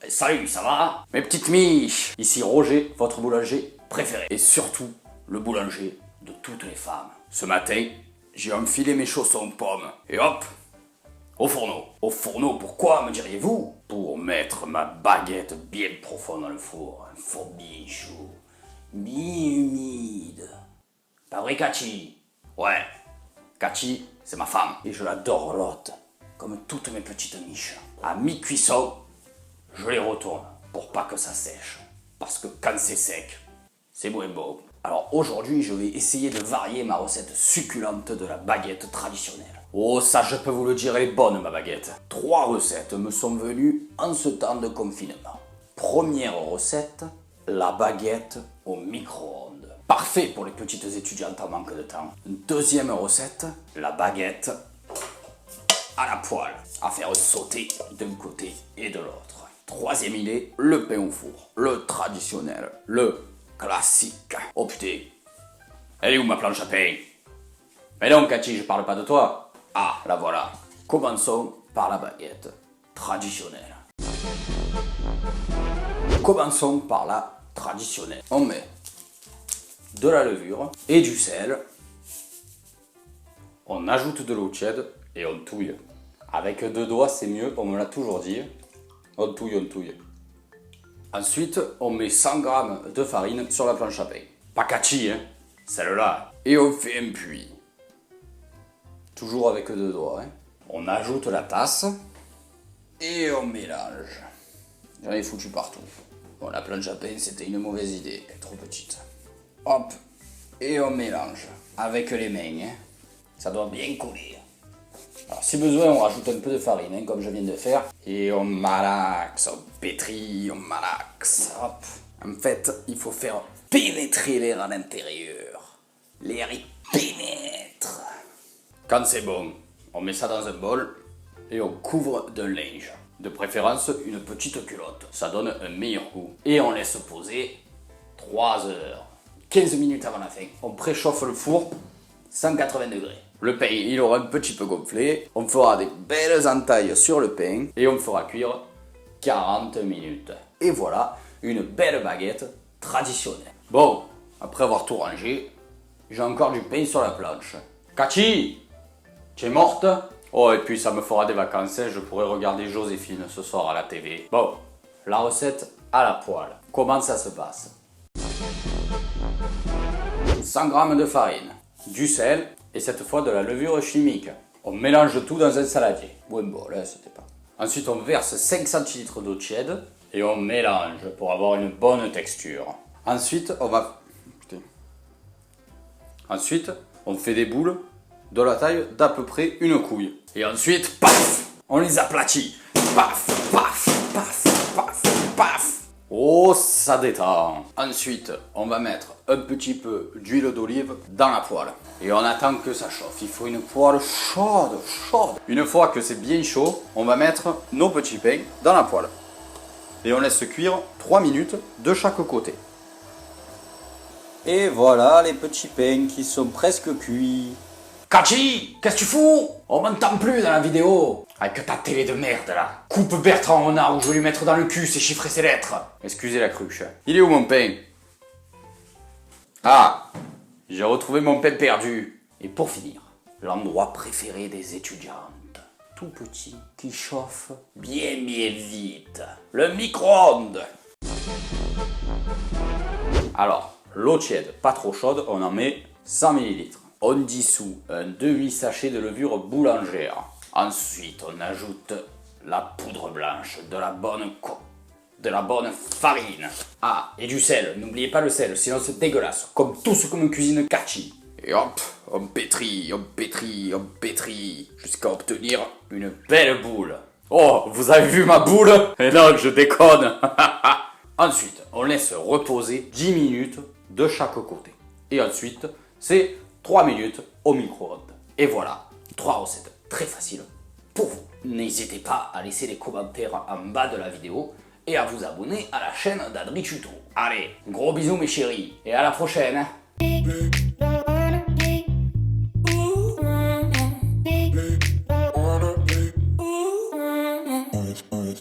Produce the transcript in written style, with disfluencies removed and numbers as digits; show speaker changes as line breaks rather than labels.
Salut, ça va? Mes petites miches! Ici Roger, votre boulanger préféré. Et surtout, le boulanger de toutes les femmes. Ce matin, j'ai enfilé mes chaussons pommes. Et hop, au fourneau. Au fourneau, pourquoi, me diriez-vous? Pour mettre ma baguette bien profond dans le four. Un four bien chaud, bien humide. Pas vrai, Cathy? Ouais, Cathy, c'est ma femme. Et je l'adore l'autre, comme toutes mes petites miches. À mi-cuisson, je les retourne pour pas que ça sèche. Parce que quand c'est sec, c'est moins bon. Alors aujourd'hui, je vais essayer de varier ma recette succulente de la baguette traditionnelle. Oh, ça je peux vous le dire, elle est bonne ma baguette. 3 recettes me sont venues en ce temps de confinement. Première recette, la baguette au micro-ondes. Parfait pour les petites étudiantes en manque de temps. Deuxième recette, la baguette à la poêle, à faire sauter d'un côté et de l'autre. Troisième idée, le pain au four, le traditionnel, le classique. Oh putain, elle est où ma planche à pain? Mais non Cathy, je parle pas de toi. Ah, la voilà. Commençons par la baguette traditionnelle. Commençons par la traditionnelle. On met de la levure et du sel. On ajoute de l'eau tiède et on touille. Avec 2 doigts, c'est mieux, on me l'a toujours dit. On touille, on touille. Ensuite, on met 100 g de farine sur la planche à pain. Pas Cathy, hein, celle-là. Et on fait un puits. Toujours avec 2 doigts. Hein. On ajoute la tasse et on mélange. J'en ai foutu partout. Bon, la planche à pain, c'était une mauvaise idée, elle est trop petite. Hop, et on mélange avec les mains. Hein. Ça doit bien couler. Alors, si besoin, on rajoute un peu de farine, hein, comme je viens de faire. Et on malaxe, on pétrit, on malaxe. Hop. En fait, il faut faire pénétrer l'air à l'intérieur. L'air y pénètre. Quand c'est bon, on met ça dans un bol et on couvre d'un linge. De préférence, une petite culotte. Ça donne un meilleur goût. Et on laisse poser 3 heures. 15 minutes avant la fin. On préchauffe le four 180 degrés. Le pain, il aura un petit peu gonflé. On fera des belles entailles sur le pain et on fera cuire 40 minutes. Et voilà, une belle baguette traditionnelle. Bon, après avoir tout rangé, j'ai encore du pain sur la planche. Cathy, tu es morte? Oh, et puis ça me fera des vacances, hein. Je pourrai regarder Joséphine ce soir à la TV. Bon, la recette à la poêle. Comment ça se passe? 100 g de farine, du sel et cette fois de la levure chimique. On mélange tout dans un saladier. Ou un bol, hein, c'était pas. Ensuite, on verse 5 centilitres d'eau tiède et on mélange pour avoir une bonne texture. Ensuite, Ensuite, on fait des boules de la taille d'à peu près une couille. Et ensuite, paf, on les aplatit. Paf, paf, paf, paf, paf. Oh, ça détend. Ensuite, on va mettre un petit peu d'huile d'olive dans la poêle. Et on attend que ça chauffe. Il faut une poêle chaude, chaude. Une fois que c'est bien chaud, on va mettre nos petits pains dans la poêle. Et on laisse cuire 3 minutes de chaque côté. Et voilà les petits pains qui sont presque cuits. Cathy, qu'est-ce que tu fous? On m'entend plus dans la vidéo. Avec ta télé de merde là. Coupe Bertrand Renard ou je vais lui mettre dans le cul ses chiffres et ses lettres. Excusez la cruche. Il est où mon pain? Ah, j'ai retrouvé mon pain perdu. Et pour finir, l'endroit préféré des étudiantes. Tout petit, qui chauffe bien vite. Le micro-ondes. Alors, l'eau tiède, pas trop chaude, on en met 100 ml. On dissout un demi-sachet de levure boulangère. Ensuite, on ajoute la poudre blanche, de la bonne farine. Ah, et du sel. N'oubliez pas le sel, sinon c'est dégueulasse. Comme tout ce que me cuisine Cathy. Et hop, on pétrit, on pétrit, on pétrit, jusqu'à obtenir une belle boule. Oh, vous avez vu ma boule? Eh non, je déconne. Ensuite, on laisse reposer 10 minutes de chaque côté. Et ensuite, c'est 3 minutes au micro-ondes. Et voilà, 3 recettes très faciles pour vous. N'hésitez pas à laisser des commentaires en bas de la vidéo et à vous abonner à la chaîne d'Adri Tuto. Allez, gros bisous mes chéris et à la prochaine.